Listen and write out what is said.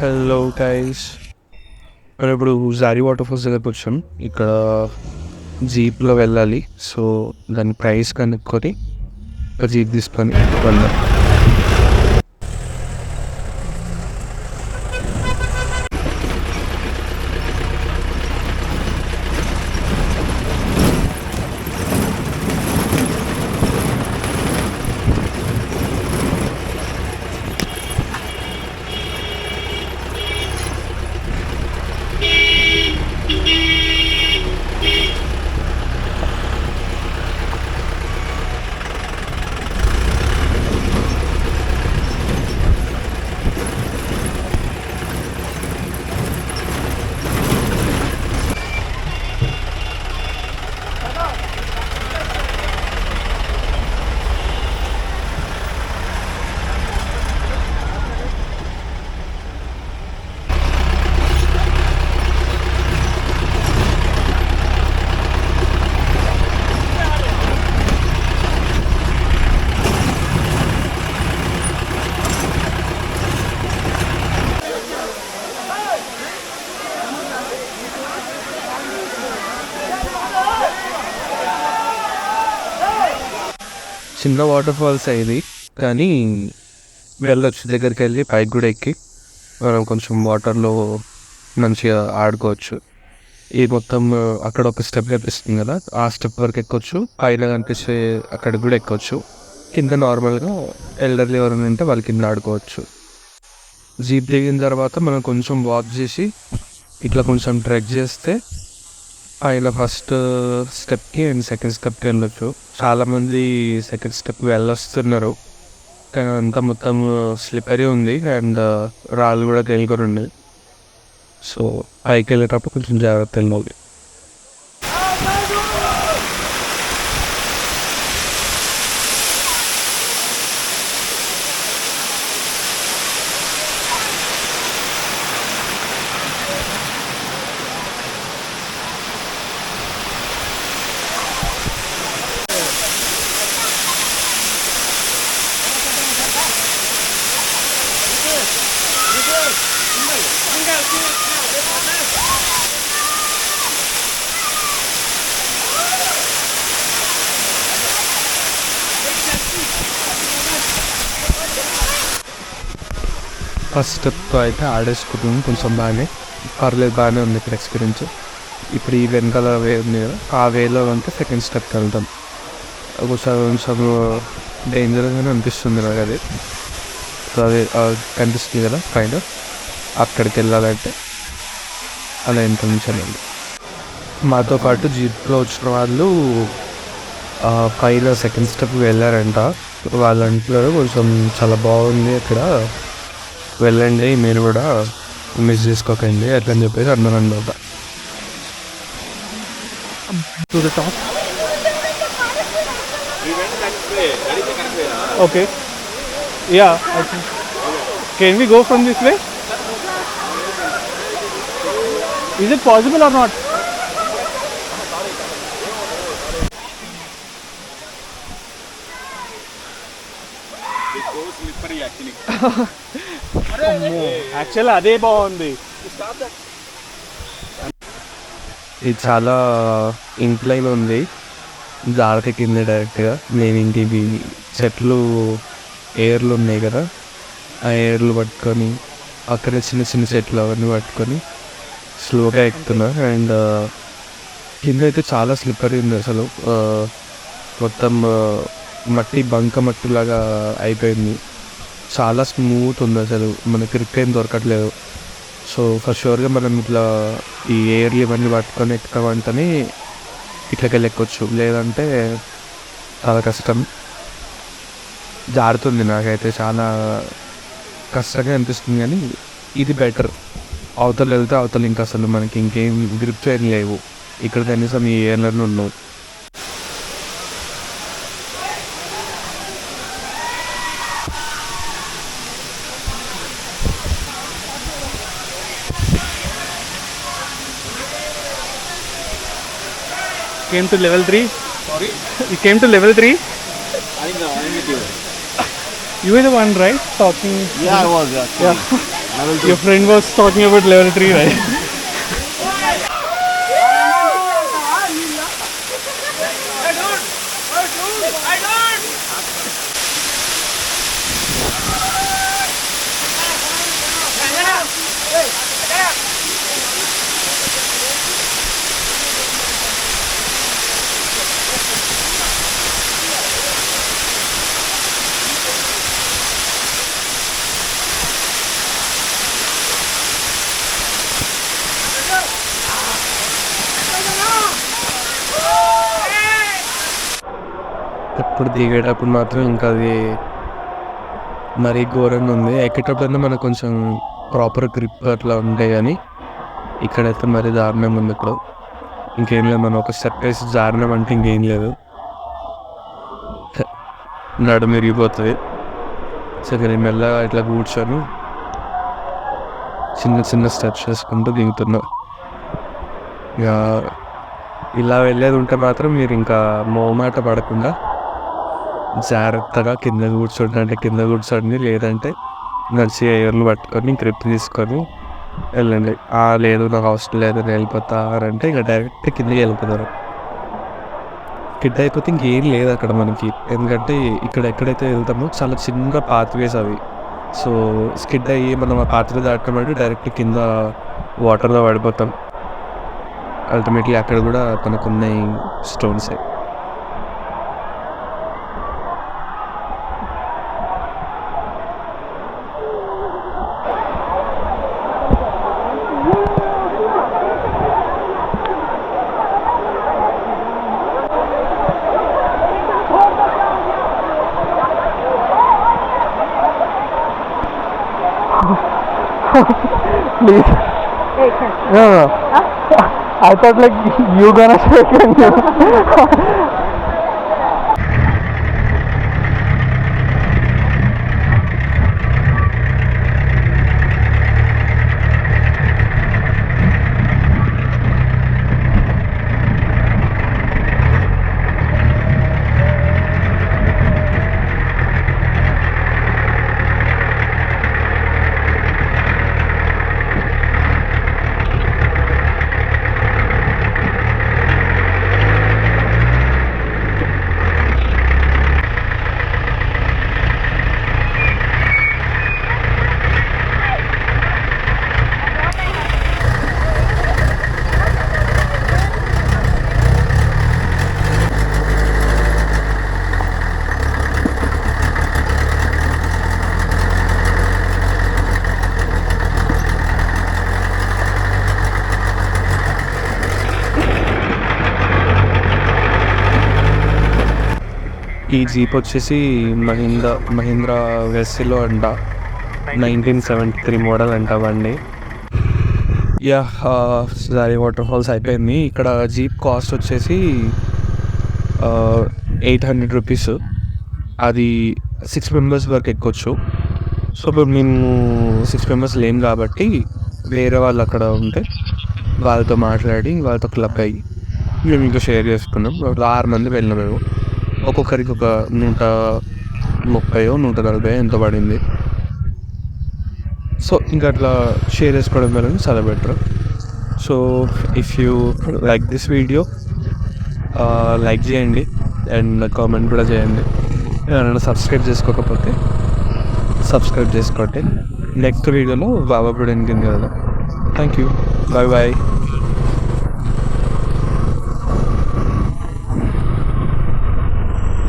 Hello guys, మనం ఇప్పుడు జారీ వాటర్ ఫాల్స్ దగ్గరకు వచ్చాం. ఇక్కడ జీప్లో వెళ్ళాలి. సో దాని ప్రైస్ కనుక్కొని ఒక జీప్ తీసుకొని వెళ్దాం. చిన్న వాటర్ ఫాల్స్ ఇది, కానీ వెళ్ళొచ్చు. దగ్గరికి వెళ్ళి పైకి కూడా ఎక్కి మనం కొంచెం వాటర్లో మంచిగా ఆడుకోవచ్చు. ఈ మొత్తం అక్కడ ఒక స్టెప్ కనిపిస్తుంది కదా, ఆ స్టెప్ వరకు ఎక్కొచ్చు. పైన కనిపిస్తే అక్కడికి కూడా ఎక్కొచ్చు. కింద నార్మల్గా ఎల్డర్లీ ఎవరైనా ఉంటే వాళ్ళ కింద ఆడుకోవచ్చు. జీప్ దిగిన తర్వాత మనం కొంచెం వాక్ చేసి ఇట్లా కొంచెం ట్రెక్ చేస్తే పైన ఫస్ట్ స్టెప్కి అండ్ సెకండ్ స్టెప్కి వెళ్ళొచ్చు. చాలామంది సెకండ్ స్టెప్కి వెళ్ళొస్తున్నారు, కానీ అంతా మొత్తం స్లిప్పరీ ఉంది అండ్ రాళ్ళు కూడా తేలికొని ఉన్నాయి. సో పైకి వెళ్ళేటప్పుడు కొంచెం జాగ్రత్త వెళ్ళాలి. ఫస్ట్ స్టెప్ అయితే ఆడేసుకుంటుంది, కొంచెం బాగానే ఉంది ఇక్కడ ఎక్స్పీరియన్స్. ఇప్పుడు ఈ వెనకాల వే ఉంది కదా, ఆ వేలో అంటే సెకండ్ స్టెప్కి వెళ్తాం. ఒకసారి కొంచెం డేంజర్గానే అనిపిస్తుంది నాకు అది. సో అది కనిపిస్తుంది కదా పైన, అక్కడికి వెళ్ళాలంటే అలా ఎంత నిమిషాలండి. మాతో పాటు జీప్లో వచ్చిన వాళ్ళు పైన సెకండ్ స్టెప్కి వెళ్ళారంట. వాళ్ళు అంటున్నారు కొంచెం చాలా బాగుంది అక్కడ, వెళ్ళండి మీరు కూడా, మిస్ చేసుకోకండి అట్లా అని చెప్పేసి అన్నారు అనమాట. To the top. Okay. Yeah, I think. Can we go from this way? Is it possible or not? Actually అదే బాగుంది. ఇది చాలా ఇంక్లైన్ ఉంది, జాగ్రత్త కింద డైరెక్ట్గా. నేను ఇంటివి చెట్లు ఎయిర్లు ఉన్నాయి కదా, ఆ ఎయిర్లు పట్టుకొని అక్కడ చిన్న చిన్న చెట్లు అవన్నీ పట్టుకొని స్లోగా ఎక్కుతున్నా. అండ్ కింద అయితే చాలా స్లిప్పరీ ఉంది అసలు. మొత్తం మట్టి బంక మట్టిలాగా అయిపోయింది. చాలా స్మూత్ ఉంది అసలు, మనకి గ్రిప్ ఏం దొరకట్లేదు. సో ఫర్ షూర్గా మనం ఇట్లా ఈ ఎయిర్లు ఇవన్నీ పట్టుకొని ఎక్కుతామంటేనే ఇట్లకి వెళ్ళి ఎక్కొచ్చు, లేదంటే చాలా కష్టం. జారుతుంది, నాకైతే చాలా కష్టంగా అనిపిస్తుంది. కానీ ఇది బెటర్. అవతల వెళ్తే అవతల ఇంకా అసలు మనకి ఇంకేం గ్రిప్స్ ఏం లేవు, ఇక్కడ కనీసం ఈ ఎయిర్లను ఉన్నావు. Came to level 3. Sorry? You came to level 3? I'm with you. You were the one, right? Talking. Yeah, I was. Actually. Yeah. Your friend was talking about level 3, right? ఎప్పుడు దిగేటప్పుడు మాత్రం ఇంకా అది మరీ ఘోరంగా ఉంది. ఎక్కేటప్పుడన్నా మనకు కొంచెం ప్రాపర్ గ్రిప్ అట్లా ఉంటాయి కానీ ఇక్కడైతే మరీ దారుణంగా ఉంది. ఇప్పుడు ఇంకేం లేదు, మనం ఒక స్టెప్ వేసి జారినాం అంటే ఇంకేం లేదు, నడుము విరిగిపోతుంది. సరే నేను మెల్లగా ఇట్లా కూర్చొని చిన్న చిన్న స్టెప్స్ వేసుకుంటూ దిగుతున్నా. ఇక ఇలా వెళ్ళేది ఉంటే మాత్రం మీరు ఇంకా మోమాట పడకుండా జాగ్రత్తగా కింద కూర్చోండి, అంటే కింద కూర్చోండి, లేదంటే నడిచి ఎయిర్లు పట్టుకొని గ్రిప్ తీసుకొని వెళ్ళండి. లేదు నాకు అవసరం లేదు నేను వెళ్ళిపోతా అని అంటే ఇంకా డైరెక్ట్ కిందకి వెళ్ళిపోతారు. కిడ్ అయిపోతే ఇంకేం లేదు అక్కడ మనకి, ఎందుకంటే ఇక్కడ ఎక్కడైతే వెళ్తామో చాలా చిన్న పాత్వేస్ అవి. సో స్కిడ్ అయ్యి మనం ఆ పాత్ర దాటమంటే డైరెక్ట్ కింద వాటర్లో పడిపోతాం. అల్టిమేట్లీ అక్కడ కూడా మనకున్నాయి stones. Please. No. I thought like you gonna shake and you. ఈ జీప్ వచ్చేసి మహీంద్రా వెస్సిలో అంట, 1973 మోడల్ అంట బండి. సారీ వాటర్ ఫాల్స్ అయిపోయింది. ఇక్కడ జీప్ కాస్ట్ వచ్చేసి 800 రూపీస్. అది 6 మెంబర్స్ వరకు ఎక్కొచ్చు. సో ఇప్పుడు మేము 6 మెంబర్స్ లేం కాబట్టి వేరే వాళ్ళు అక్కడ ఉంటే వాళ్ళతో మాట్లాడి వాళ్ళతో క్లబ్ అయ్యి మేము ఇంకా షేర్ చేసుకున్నాం. 6 మంది వెళ్ళినాం మేము. ఒక్కొక్కరికి ఒక 130 140 ఎంతో పడింది. సో ఇంకా అట్లా షేర్ చేసుకోవడం వల్ల చాలా better. So if you like this video like చేయండి అండ్ కామెంట్ కూడా చేయండి. ఏమైనా సబ్స్క్రైబ్ చేసుకోకపోతే సబ్స్క్రైబ్ చేసుకోండి. నెక్స్ట్ వీడియోలో బాబా కూడా ఇంటికి వెళ్దాం. Thank you, bye bye.